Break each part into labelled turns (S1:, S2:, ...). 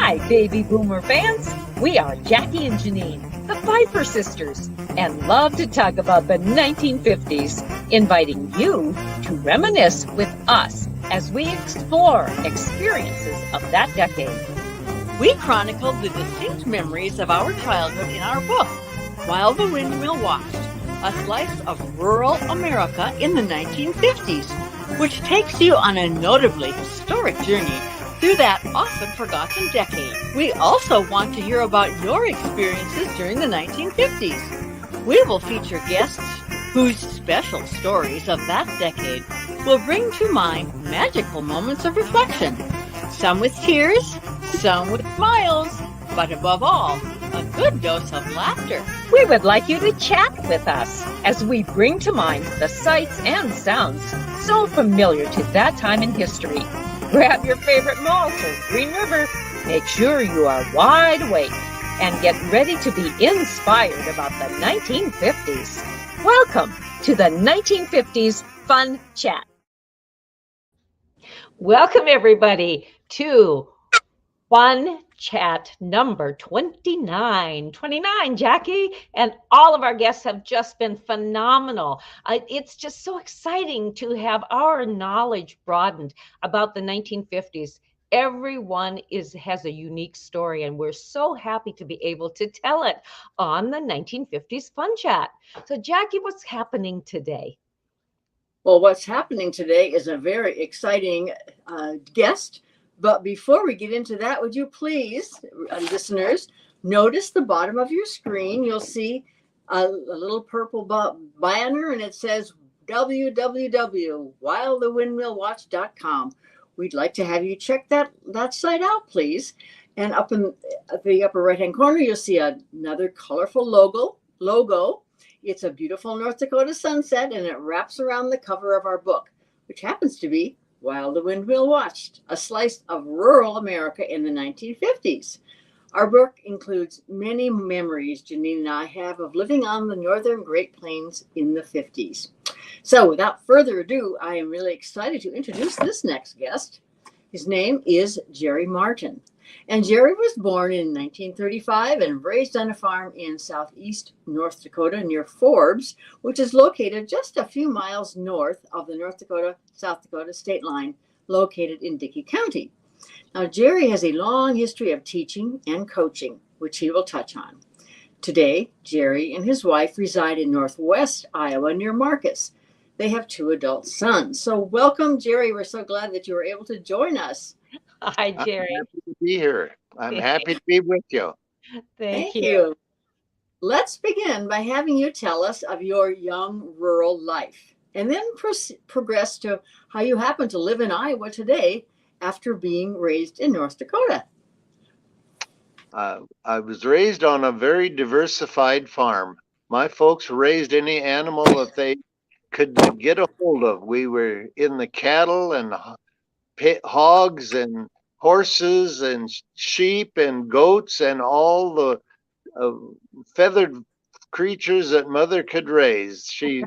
S1: Hi, baby boomer fans. We are Jackie and Janine, the Pfeiffer Sisters, and love to talk about the 1950s, inviting you to reminisce with us as we explore experiences of that decade.
S2: We chronicled the distinct memories of our childhood in our book, While the Windmill Watched, a slice of rural America in the 1950s, which takes you on a notably historic journey through that often forgotten decade. We also want to hear about your experiences during the 1950s. We will feature guests whose special stories of that decade will bring to mind magical moments of reflection, some with tears, some with smiles, but above all, a good dose of laughter.
S1: We would like you to chat with us as we bring to mind the sights and sounds so familiar to that time in history. Grab your favorite malt or Green River. Make sure you are wide awake and get ready to be inspired about the 1950s. Welcome to the 1950s Fun Chat. Welcome, everybody, to Fun Chat number 29. 29, Jackie, and all of our guests have just been phenomenal. It's just so exciting to have our knowledge broadened about the 1950s. Everyone has a unique story, and we're so happy to be able to tell it on the 1950s Fun Chat. So, Jackie, what's happening today?
S3: Well, what's happening today is a very exciting guest. But before we get into that, would you please, listeners, notice the bottom of your screen. You'll see a little purple banner, and it says www.whilethewindmillwatch.com. We'd like to have you check that site out, please. And up in the upper right-hand corner, you'll see another colorful logo. It's a beautiful North Dakota sunset, and it wraps around the cover of our book, which happens to be While the Windmill Watched, a slice of rural America in the 1950s. Our book includes many memories Janine and I have of living on the northern Great Plains in the 50s. So without further ado, I am really excited to introduce this next guest. His name is Jerry Martin. And Jerry was born in 1935 and raised on a farm in southeast North Dakota near Forbes, which is located just a few miles north of the North Dakota-South Dakota state line, located in Dickey County. Now, Jerry has a long history of teaching and coaching, which he will touch on. Today, Jerry and his wife reside in northwest Iowa near Marcus. They have 2 adult sons. So welcome, Jerry. We're so glad that you were able to join us.
S1: Hi, Jerry.
S4: I'm happy to be here. I'm happy to be with you.
S1: Thank you.
S3: Let's begin by having you tell us of your young rural life, and then progress to how you happen to live in Iowa today after being raised in North Dakota.
S4: I was raised on a very diversified farm. My folks raised any animal that they could get a hold of. We were in the cattle and hogs and horses and sheep and goats and all the feathered creatures that mother could raise. She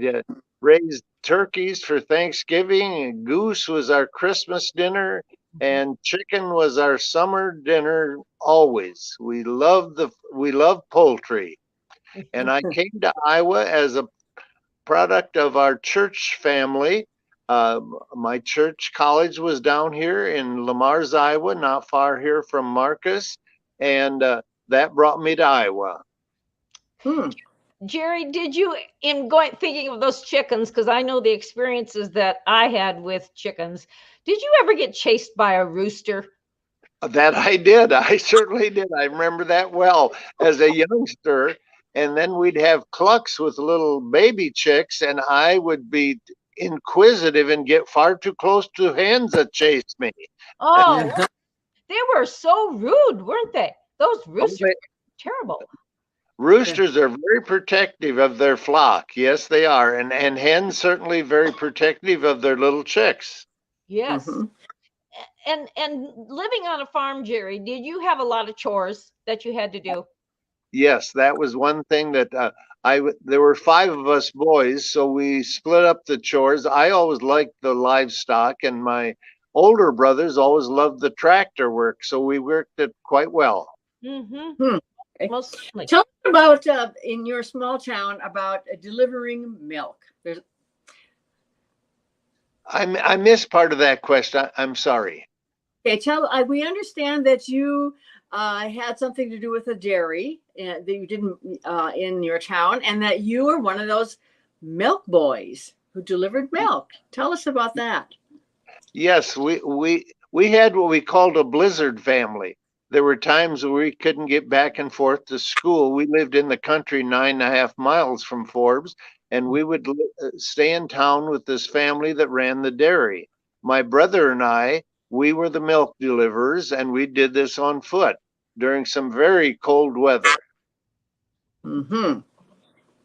S4: raised turkeys for Thanksgiving, and goose was our Christmas dinner, and chicken was our summer dinner always. We loved poultry. And I came to Iowa as a product of our church family. My church college was down here in Lamars, Iowa, not far here from Marcus, and that brought me to Iowa.
S1: Jerry, did you, thinking of those chickens, because I know the experiences that I had with chickens, did you ever get chased by a rooster?
S4: That I did. I certainly did. I remember that well as a youngster. And then we'd have clucks with little baby chicks, and I would be inquisitive and get far too close to hens that chased me.
S1: Oh, they were so rude, weren't they? Those roosters were terrible.
S4: Roosters are very protective of their flock. Yes, they are. And hens certainly very protective of their little chicks.
S1: Yes. Mm-hmm. And living on a farm, Jerry, did you have a lot of chores that you had to do?
S4: Yes, that was one thing that there were 5 of us boys, so we split up the chores. I always liked the livestock, and my older brothers always loved the tractor work, so we worked it quite well.
S1: Mm-hmm.
S3: Okay.
S1: Most certainly.
S3: Tell us about in your small town about delivering milk. There's
S4: I missed part of that question. I'm sorry.
S3: okay. We understand that you had something to do with a dairy that you didn't in your town, and that you were one of those milk boys who delivered milk. Tell us about that.
S4: Yes, we had what we called a blizzard family. There were times where we couldn't get back and forth to school. We lived in the country 9.5 miles from Forbes, and we would stay in town with this family that ran the dairy. My brother and I, we were the milk deliverers, and we did this on foot during some very cold weather.
S3: Mm-hmm.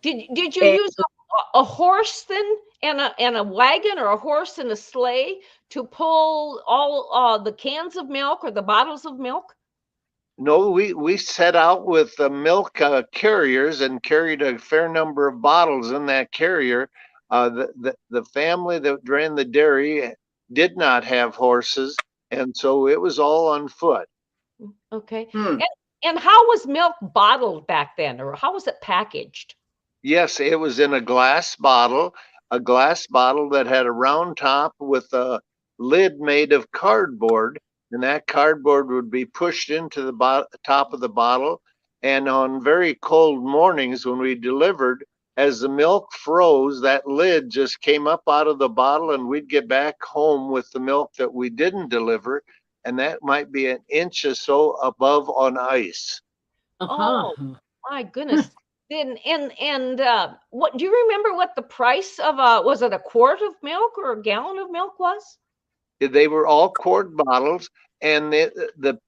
S1: Did you use a horse then and a wagon, or a horse and a sleigh to pull all the cans of milk or the bottles of milk?
S4: No, we set out with the milk carriers and carried a fair number of bottles in that carrier. The family that ran the dairy did not have horses, and so it was all on foot.
S1: Okay.
S3: Hmm.
S1: And how was milk bottled back then, or how was it packaged?
S4: Yes, it was in a glass bottle that had a round top with a lid made of cardboard, and that cardboard would be pushed into the top of the bottle. And on very cold mornings when we delivered, as the milk froze, that lid just came up out of the bottle, and we'd get back home with the milk that we didn't deliver, and that might be an inch or so above on ice.
S3: Uh-huh.
S1: Oh my goodness. Then and what do you remember what the price of was it a quart of milk or a gallon of milk was?
S4: They were all quart bottles, and the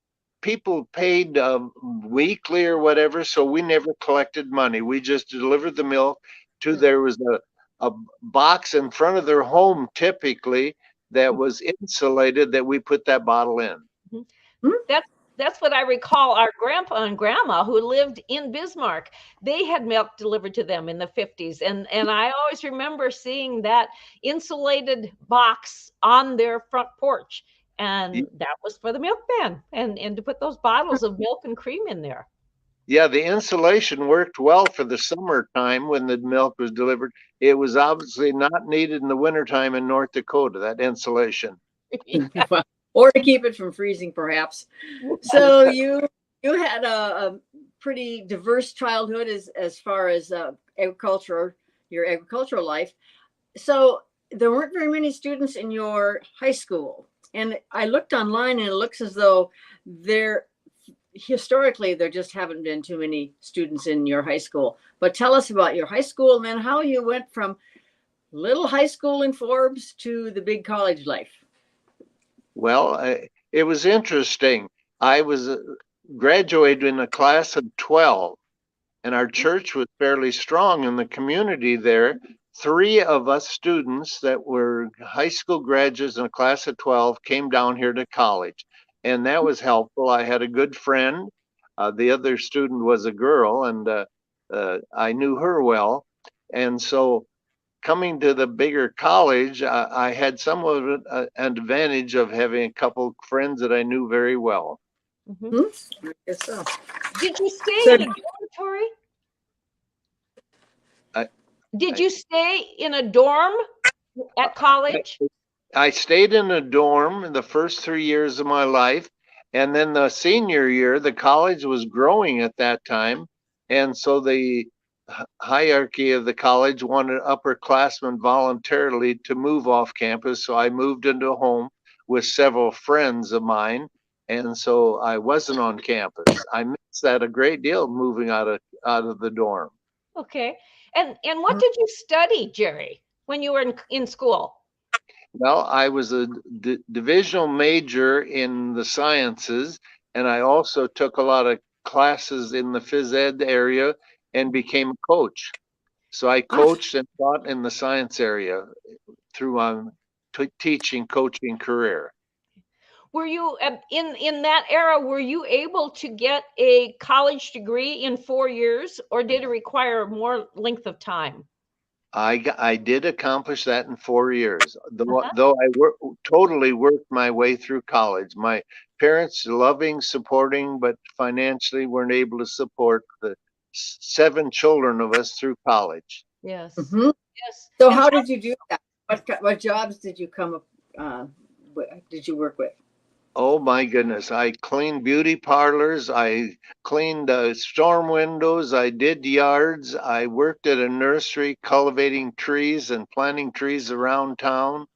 S4: people paid weekly or whatever, so we never collected money. We just delivered the milk to there was a box in front of their home typically that was insulated that we put that bottle in.
S1: Mm-hmm. That's what I recall. Our grandpa and grandma who lived in Bismarck, they had milk delivered to them in the 50s. And I always remember seeing that insulated box on their front porch. And that was for the milkman and to put those bottles of milk and cream in there.
S4: Yeah, the insulation worked well for the summertime when the milk was delivered. It was obviously not needed in the wintertime in North Dakota, that insulation.
S3: Or to keep it from freezing, perhaps. So you had a pretty diverse childhood as far as agriculture, your agricultural life. So there weren't very many students in your high school, and I looked online, and it looks as though historically there just haven't been too many students in your high school. But tell us about your high school, and then how you went from little high school in Forbes to the big college life.
S4: Well, it was interesting. I was graduated in a class of 12, and our church was fairly strong in the community there. 3 of us students that were high school graduates in a class of 12 came down here to college, and that was helpful. I had a good friend. The other student was a girl, and I knew her well. And so coming to the bigger college, I had somewhat of an advantage of having a couple friends that I knew very well.
S1: Mm-hmm.
S3: I guess so.
S1: Did you stay in a dormitory? Did you stay in a dorm at college?
S4: I stayed in a dorm in the first 3 years of my life. And then the senior year, the college was growing at that time. And so the hierarchy of the college wanted upperclassmen voluntarily to move off campus. So I moved into a home with several friends of mine. And so I wasn't on campus. I missed that a great deal, moving out of the dorm.
S1: Okay. And what did you study, Jerry, when you were in school?
S4: Well, I was a divisional major in the sciences, and I also took a lot of classes in the phys ed area and became a coach. So I coached and taught in the science area through my teaching, coaching career.
S1: Were you in that era, were you able to get a college degree in 4 years, or did it require more length of time?
S4: I did accomplish that in 4 years.
S1: Uh-huh.
S4: Though totally worked my way through college. My parents loving, supporting, but financially weren't able to support the 7 children of us through college.
S1: Yes.
S3: Hmm.
S1: Yes.
S3: So
S1: And
S3: how did you do that? What jobs did you come up? Did you work with?
S4: Oh my goodness. I cleaned beauty parlors. I cleaned storm windows. I did yards. I worked at a nursery cultivating trees and planting trees around town.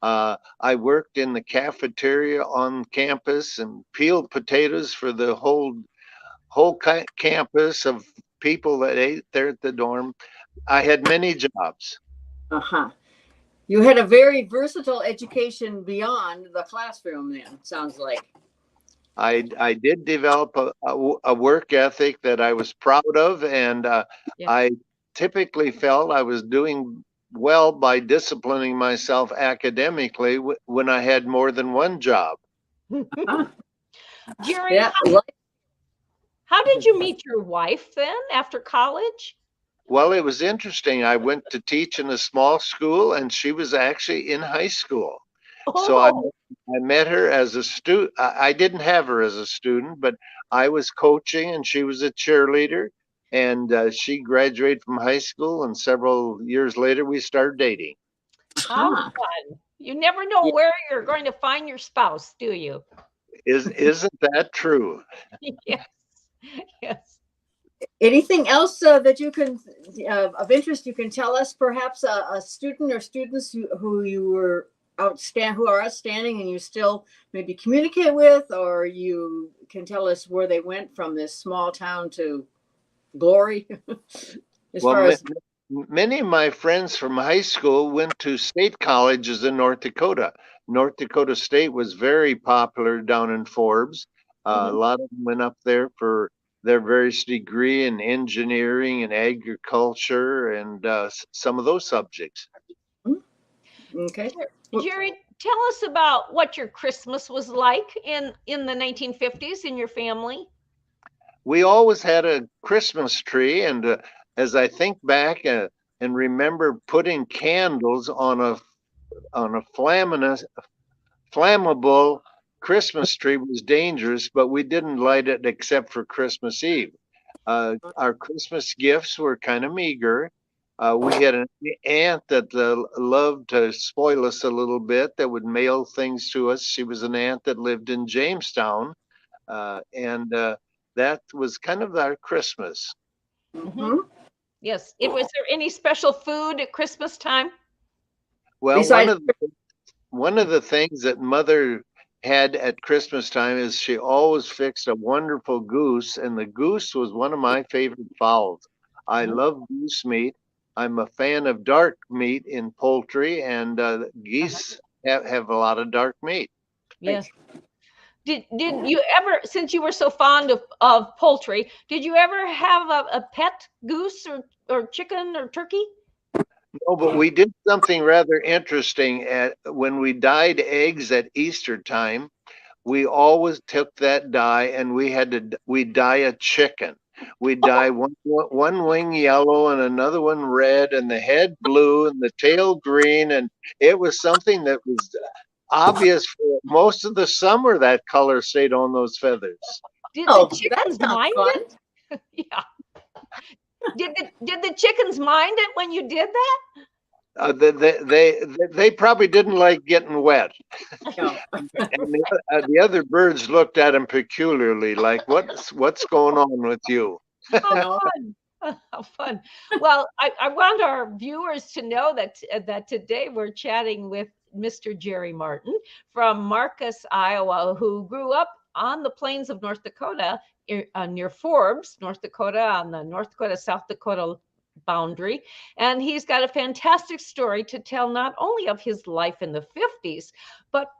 S4: I worked in the cafeteria on campus and peeled potatoes for the whole campus of people that ate there at the dorm. I had many jobs.
S3: Uh-huh. You had a very versatile education beyond the classroom then, sounds like.
S4: I did develop a work ethic that I was proud of, and
S1: yeah.
S4: I typically felt I was doing well by disciplining myself academically when I had more than one job.
S3: Huh?
S1: Jerry,
S3: Yeah.
S1: how did you meet your wife then after college?
S4: Well, it was interesting. I went to teach in a small school, and she was actually in high school. So
S1: Oh,
S4: I met her as a student. I didn't have her as a student, but I was coaching and she was a cheerleader. And she graduated from high school, and several years later, we started dating.
S1: how
S3: Huh.
S1: fun. You never know
S3: Yeah.
S1: where you're going to find your spouse, do you?
S4: Isn't that true?
S1: Yes. Yes.
S3: Anything else that you can of interest you can tell us? Perhaps a student or students who you were who are outstanding and you still maybe communicate with, or you can tell us where they went from this small town to glory. As
S4: Well,
S3: far as
S4: many of my friends from high school went to state colleges in North Dakota. North Dakota State was very popular down in Forbes. A
S3: Mhm.
S4: lot of them went up there for their various degree in engineering and agriculture and some of those subjects.
S3: Okay.
S1: Jerry, tell us about what your Christmas was like in the 1950s in your family.
S4: We always had a Christmas tree, and as I think back and remember putting candles on a flammable Christmas tree was dangerous, but we didn't light it except for Christmas Eve. Our Christmas gifts were kind of meager. We had an aunt that loved to spoil us a little bit, that would mail things to us. She was an aunt that lived in Jamestown, and that was kind of our Christmas.
S1: Mhm.
S3: Mhm.
S1: Yes. Was there any special food at Christmas time?
S4: Well,
S3: Besides,
S4: one of the things that Mother had at Christmas time is she always fixed a wonderful goose, and the goose was one of my favorite fowls. I
S1: Mhm.
S4: love goose meat. I'm a fan of dark meat in poultry, and
S1: Uh-huh.
S4: geese have a lot of dark meat.
S1: Yes. Did you ever, since you were so fond of poultry, did you ever have a pet goose or chicken or turkey?
S4: No, but we did something rather interesting when we dyed eggs at Easter time. We always took that dye and we dye a chicken. We dye one wing yellow and another one red and the head blue and the tail green, and it was something that was obvious for most of the summer. That color stayed on those feathers.
S1: Did the
S3: oh, that
S1: chickens
S3: sounds
S1: mind
S3: fun.
S1: it? Yeah. Did the chickens mind it when you did that?
S4: They probably didn't like getting wet,
S3: No.
S4: and the other birds looked at him peculiarly, like what's going on with you?
S1: How
S3: No.
S1: fun. How fun. Well, I want our viewers to know that today we're chatting with Mr. Jerry Martin from Marcus, Iowa, who grew up on the plains of North Dakota near Forbes, North Dakota, on the North Dakota, South Dakota boundary. And he's got a fantastic story to tell, not only of his life in the 50s, but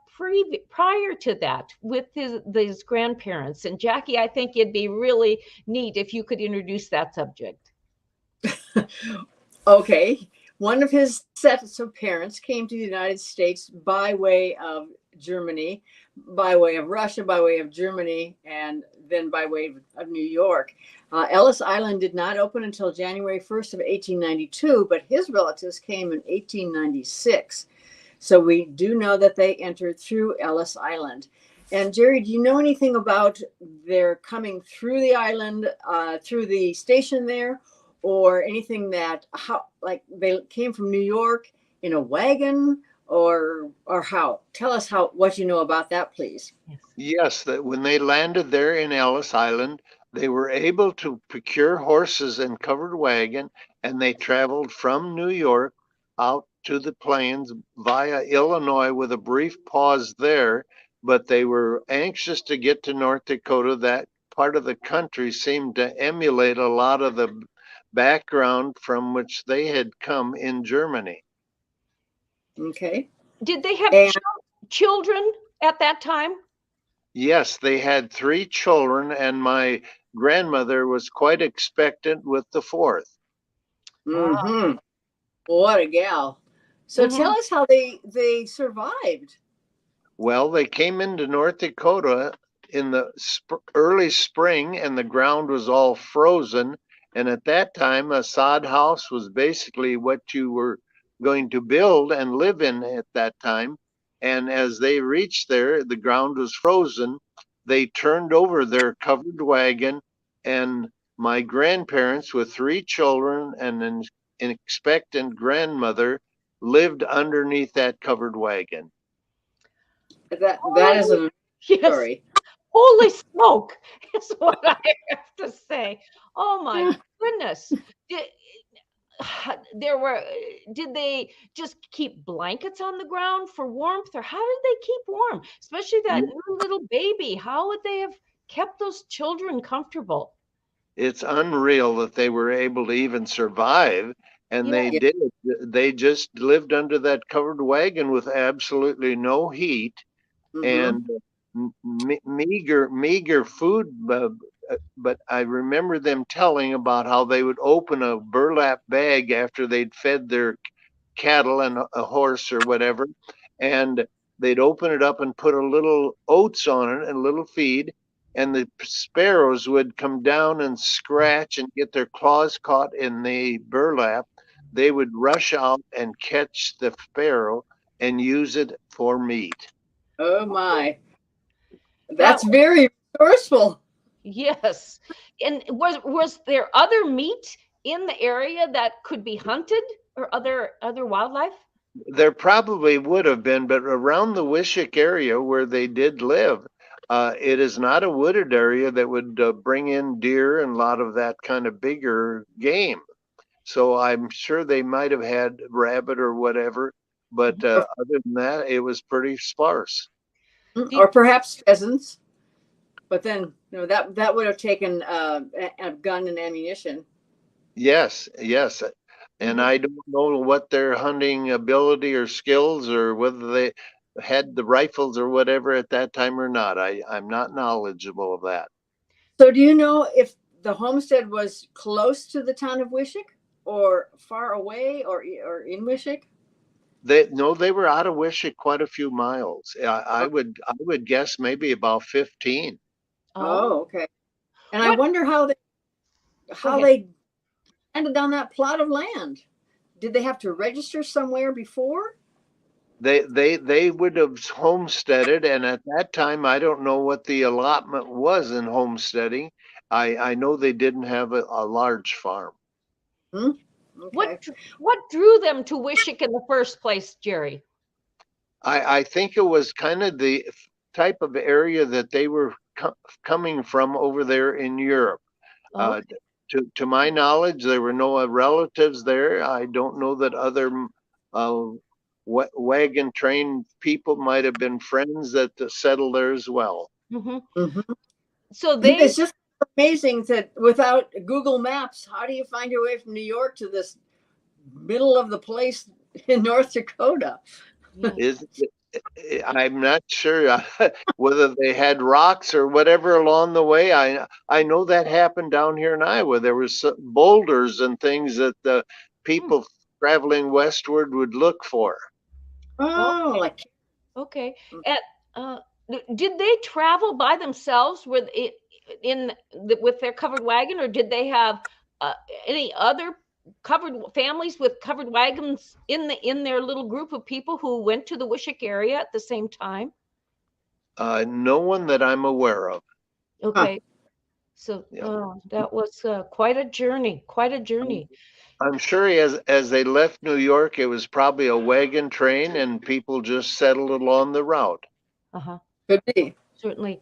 S1: prior to that with his grandparents. And Jackie, I think it'd be really neat if you could introduce that subject.
S3: Okay. One of his sets of parents came to the United States by way of Germany, by way of Russia, by way of Germany, and then by way of New York. Ellis Island did not open until January 1st of 1892, but his relatives came in 1896. So we do know that they entered through Ellis Island. And Jerry, do you know anything about their coming through the island, through the station there, or anything that how like they came from New York in a wagon, or how? Tell us what you know about that, please.
S4: Yes, that when they landed there in Ellis Island, they were able to procure horses and covered wagon, and they traveled from New York out to the plains via Illinois with a brief pause there, but they were anxious to get to North Dakota. That part of the country seemed to emulate a lot of the background from which they had come in Germany.
S3: Okay.
S1: Did they have
S3: And
S1: children at that time?
S4: Yes, they had 3 children, and my grandmother was quite expectant with the 4th.
S3: mm-hmm. What a gal. So tell us how they survived.
S4: Well, they came into North Dakota in the early spring, and the ground was all frozen. And at that time, a sod house was basically what you were going to build and live in at that time. And as they reached there, the ground was frozen. They turned over their covered wagon, and my grandparents, with 3 children and an expectant grandmother, lived underneath that covered wagon.
S3: That is a story.
S1: Holy smoke, is what I have to say. Oh my goodness. Did they just keep blankets on the ground for warmth, or how did they keep warm? Especially that new little baby. How would they have kept those children comfortable?
S4: It's unreal that they were able to even survive, and they did. They just lived under that covered wagon with absolutely no heat and meager food. But I remember them telling about how they would open a burlap bag after they'd fed their cattle and a horse or whatever, and they'd open it up and put a little oats on it and a little feed, and the sparrows would come down and scratch and get their claws caught in the burlap. They would rush out and catch the sparrow and use it for meat.
S3: Oh my. That's very resourceful.
S1: Yes. And was there other meat in the area that could be hunted, or other wildlife?
S4: There probably would have been, but around the Wishek area where they did live, it is not a wooded area that would bring in deer and a lot of that kind of bigger game. So I'm sure they might have had rabbit or whatever, but other than that, it was pretty sparse.
S3: Or perhaps pheasants. But then, that would have taken a gun and ammunition.
S4: Yes. And I don't know what their hunting ability or skills, or whether they had the rifles or whatever at that time or not. I'm not knowledgeable of that.
S3: So do you know if the homestead was close to the town of Wishek, or far away, or in Wishek?
S4: They were out of Wishek quite a few miles. I would guess maybe about 15.
S3: Oh, okay. And I wonder how they ended on that plot of land. Did they have to register somewhere before?
S4: They would have homesteaded, and at that time, I don't know what the allotment was in homesteading. I know they didn't have a large farm.
S3: Okay.
S1: What drew them to Wishek in the first place, Jerry?
S4: I think it was kind of the type of area that they were coming from over there in Europe. To my knowledge, there were no relatives there. I don't know that other wagon train people might have been friends that settled there as well.
S1: So
S3: it's just amazing that without Google Maps, how do you find your way from New York to this middle of the place in North Dakota?
S4: I'm not sure whether they had rocks or whatever along the way. I know that happened down here in Iowa. There was boulders and things that the people traveling westward would look for.
S3: Oh,
S1: Okay.
S3: like
S1: Okay. And uh, did they travel by themselves with it with their covered wagon, or did they have uh, any other covered families with covered wagons in their little group of people who went to the Wishek area at the same time?
S4: No one that I'm aware of.
S3: huh.
S1: Okay. So
S4: Yeah.
S1: that was quite a journey, quite a journey.
S4: I'm sure as they left New York, it was probably a wagon train, and people just settled along the route.
S1: Uh-huh.
S3: Could be.
S1: Certainly.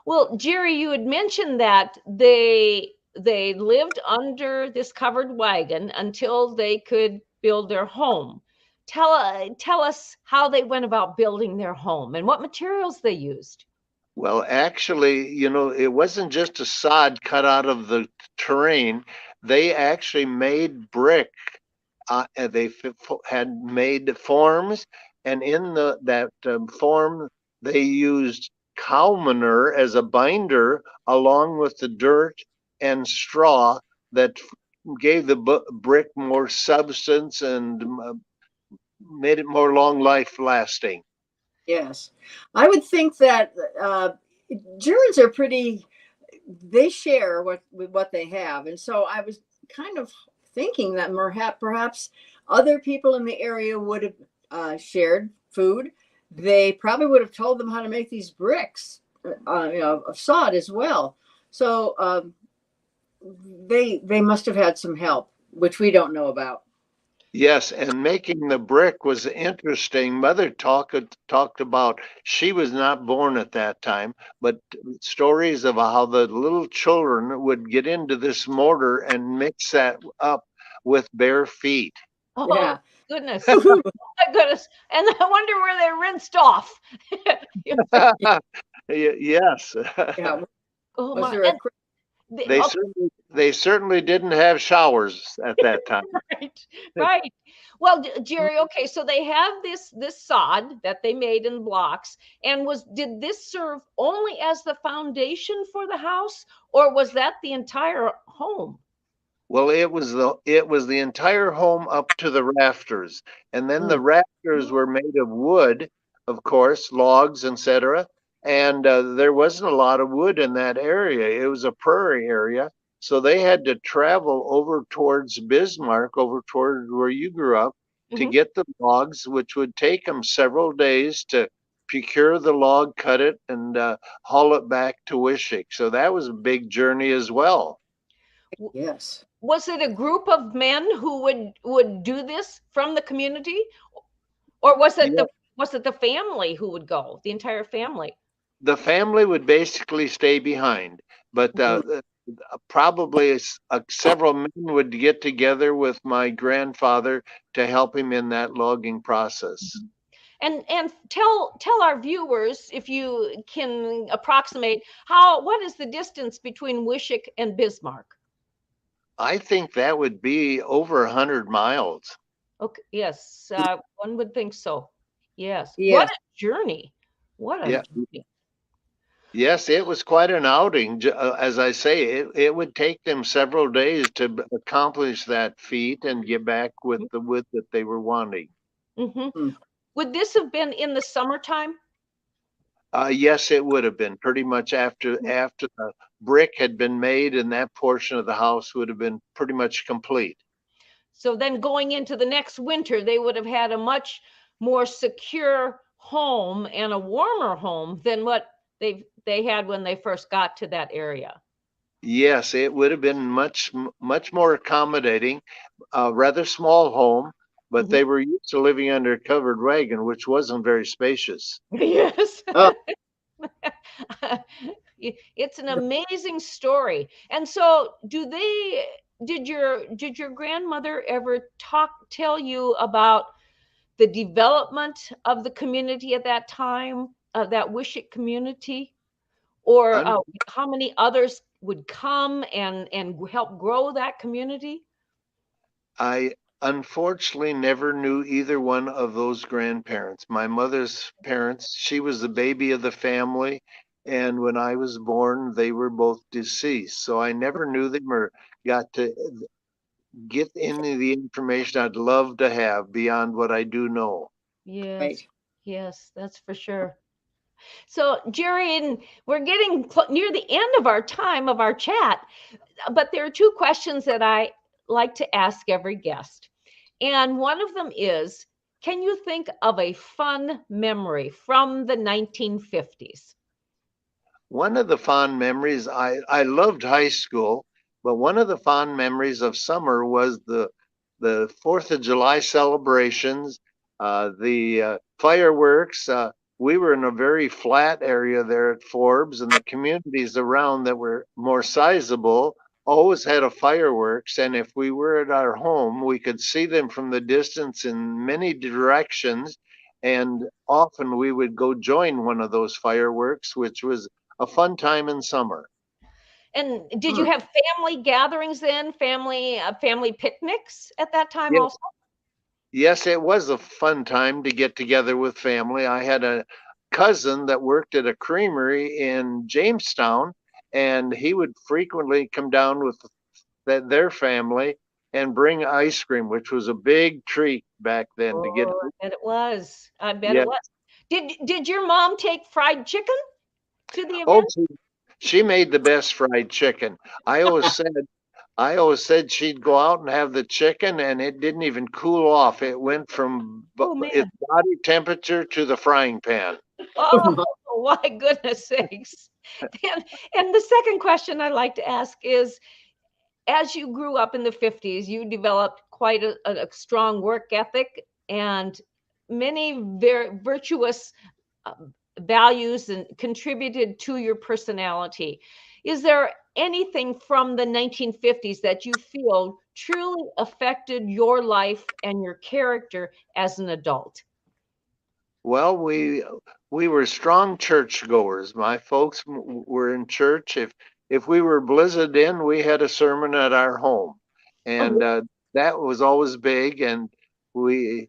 S1: Well, Jerry, you had mentioned that they lived under this covered wagon until they could build their home. Tell us how they went about building their home and what materials they used.
S4: Well, actually, it wasn't just a sod cut out of the terrain. They actually made brick. They had made forms, and in that form, they used cow manure as a binder, along with the dirt and straw that gave the brick more substance and made it more long life lasting.
S3: Yes. I would think that Germans are pretty, they share with what they have. And so I was kind of thinking that perhaps other people in the area would have shared food. They probably would have told them how to make these bricks, of sod as well. So they must have had some help, which we don't know about.
S4: Yes, and making the brick was interesting. Mother talked about she was not born at that time, but stories of how the little children would get into this mortar and mix that up with bare feet.
S1: Oh
S3: Yeah.
S1: goodness. Oh my goodness. And I wonder where they rinsed off.
S4: Yes,
S3: Yeah.
S1: Oh
S3: Was
S1: my.
S3: there a
S1: And okay,
S4: they certainly didn't have showers at that time.
S1: right, right. Well, Jerry, okay, so they have this sod that they made in blocks, and did this serve only as the foundation for the house, or was that the entire home?
S4: Well, it was the entire home up to the rafters, and then the
S3: Mm.
S4: rafters were made of wood, of course, logs, etc. And there wasn't a lot of wood in that area. It was a prairie area, so they had to travel over towards Bismarck, over toward where you grew up, to
S1: Hmm.
S4: get the logs, which would take them several days to procure the log, cut it, and haul it back to Wishek. So that was a big journey as well.
S3: Yes.
S1: Was it a group of men who would do this from the community, or was it the family who would go, the entire family?
S4: The family would basically stay behind, but
S3: Mhm.
S4: probably several men would get together with my grandfather to help him in that logging process.
S1: And tell our viewers, if you can approximate, what is the distance between Wishek and Bismarck?
S4: I think that would be over 100 miles.
S1: Okay, yes, one would think so. Yes, what
S3: Yes.
S1: a journey! What a
S4: Yeah,
S1: journey!
S4: yes, it was quite an outing. As I say, it would take them several days to accomplish that feat and get back with the wood that they were wanting.
S1: Hmm.
S3: Mm.
S1: Would this have been in the summertime?
S4: Yes, it would have been pretty much after the brick had been made, and that portion of the house would have been pretty much complete.
S1: So then going into the next winter, they would have had a much more secure home and a warmer home than what they had when they first got to that area.
S4: Yes, it would have been much more accommodating. A rather small home, but
S1: Mhm.
S4: they were used to living under a covered wagon, which wasn't very spacious.
S1: Yes.
S3: Oh,
S1: It's an amazing story. And so did your grandmother ever tell you about the development of the community at that time, that Wishek community, or
S4: Un-
S1: how many others would come and help grow that community?
S4: I unfortunately never knew either one of those grandparents. My mother's parents, she was the baby of the family, and when I was born, they were both deceased. So I never knew them or got to get any of the information I'd love to have beyond what I do know.
S1: Yes.
S3: Right.
S1: Yes, that's for sure. So, Jerry, and we're getting near the end of our time of our chat, but there are two questions that I like to ask every guest. And one of them is, can you think of a fun memory from the 1950s?
S4: One of the fond memories, I loved high school, but one of the fond memories of summer was the 4th of July celebrations, the fireworks. We were in a very flat area there at Forbes, and the communities around that were more sizable always had a fireworks. And if we were at our home, we could see them from the distance in many directions. And often we would go join one of those fireworks, which was a fun time in summer.
S1: And did you have family gatherings then, family picnics at that time
S4: Yes,
S1: also?
S4: yes, it was a fun time to get together with family. I had a cousin that worked at a creamery in Jamestown, and he would frequently come down with their family and bring ice cream, which was a big treat back then to get.
S1: Oh, I bet it was. I bet
S4: Yeah.
S1: it was. Did your mom take fried chicken to the
S4: Oh,
S1: event?
S4: she made the best fried chicken. I always said I always said she'd go out and have the chicken, and it didn't even cool off. It went from
S1: Oh
S4: its
S1: man.
S4: body temperature to the frying pan.
S1: Oh, my goodness sakes. And the second question I like to ask is, as you grew up in the 50s, you developed quite a strong work ethic and many very virtuous values and contributed to your personality. Is there anything from the 1950s that you feel truly affected your life and your character as an adult?
S4: Well, we were strong churchgoers. My folks were in church. If we were blizzard in, we had a sermon at our home, and that was always big. And we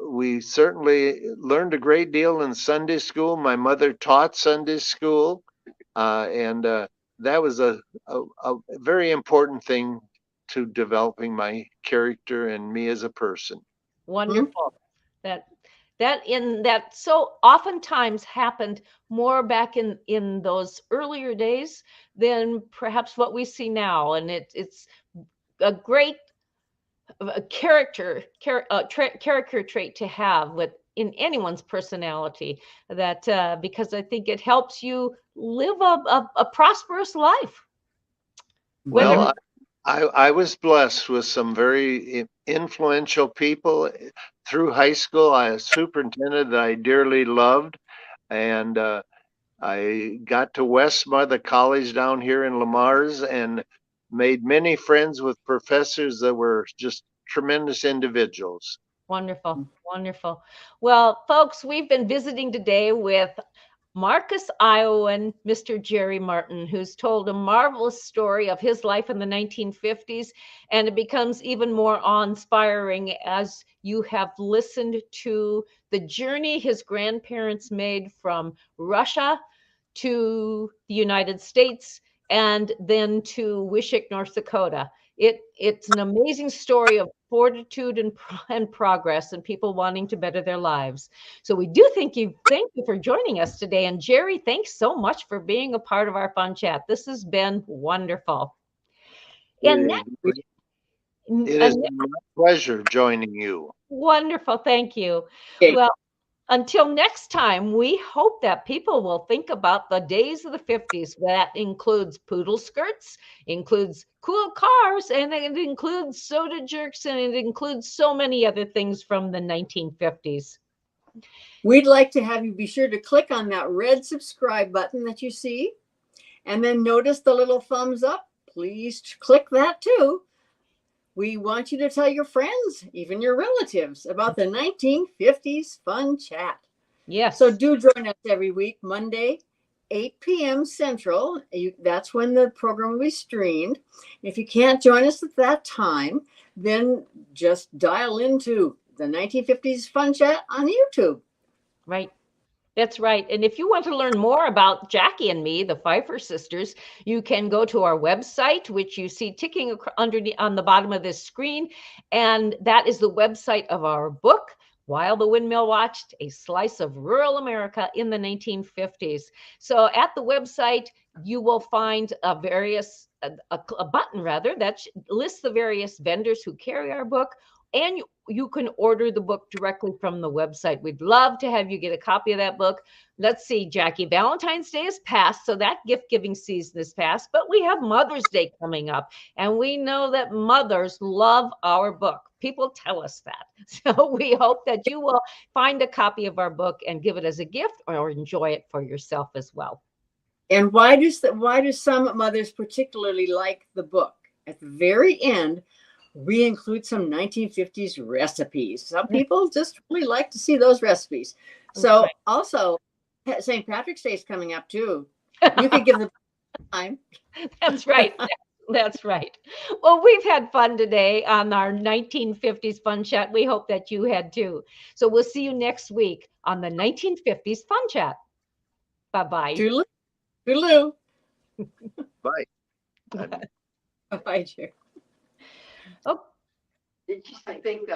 S4: we certainly learned a great deal in Sunday school. My mother taught Sunday school, and that was a very important thing to developing my character and me as a person.
S1: Wonderful. That that so oftentimes happened more back in those earlier days than perhaps what we see now, and it's a great character trait to have with in anyone's personality, that because I think it helps you live a prosperous life. Whether
S4: Well, I was blessed with some very influential people through high school. I had a superintendent that I dearly loved, and I got to Westmont, the college down here in Lamar's, and made many friends with professors that were just tremendous individuals.
S1: Wonderful, wonderful. Well, folks, we've been visiting today with Marcus, Iowan, Mr. Jerry Martin, who's told a marvelous story of his life in the 1950s, and it becomes even more awe-inspiring as you have listened to the journey his grandparents made from Russia to the United States and then to Wishek, North Dakota. It's an amazing story of fortitude and progress and people wanting to better their lives. So we do thank you for joining us today. And Jerry, thanks so much for being a part of our fun chat. This has been wonderful. And
S4: It is my pleasure joining you.
S1: wonderful. Thank you.
S3: Okay.
S1: Well, until next time, we hope that people will think about the days of the 50s. That includes poodle skirts, includes cool cars, and it includes soda jerks, and it includes so many other things from the 1950s.
S3: We'd like to have you be sure to click on that red subscribe button that you see, and then notice the little thumbs up. Please click that too. We want you to tell your friends, even your relatives, about the 1950s Fun Chat.
S1: Yes.
S3: So do join us every week, Monday, 8 p.m. Central. That's when the program will be streamed. If you can't join us at that time, then just dial into the 1950s Fun Chat on YouTube.
S1: Right. That's right. And if you want to learn more about Jackie and me, the Pfeiffer Sisters, you can go to our website, which you see ticking on the bottom of this screen. And that is the website of our book, While the Windmill Watched, A Slice of Rural America in the 1950s. So at the website, you will find a button rather that lists the various vendors who carry our book, and you can order the book directly from the website. We'd love to have you get a copy of that book. Let's see, Jackie, Valentine's Day is past, so that gift-giving season is past, but we have Mother's Day coming up, and we know that mothers love our book. People tell us that. So we hope that you will find a copy of our book and give it as a gift or enjoy it for yourself as well.
S3: And why do some mothers particularly like the book? At the very end, we include some 1950s recipes. Some people just really like to see those recipes. So also, St. Patrick's Day is coming up too. You could give them time.
S1: That's right. That's right. Well, we've had fun today on our 1950s Fun Chat. We hope that you had too. So we'll see you next week on the 1950s Fun Chat. Bye-bye.
S3: Toodaloo.
S4: Bye.
S3: Bye, dear.
S1: Oh.
S3: I think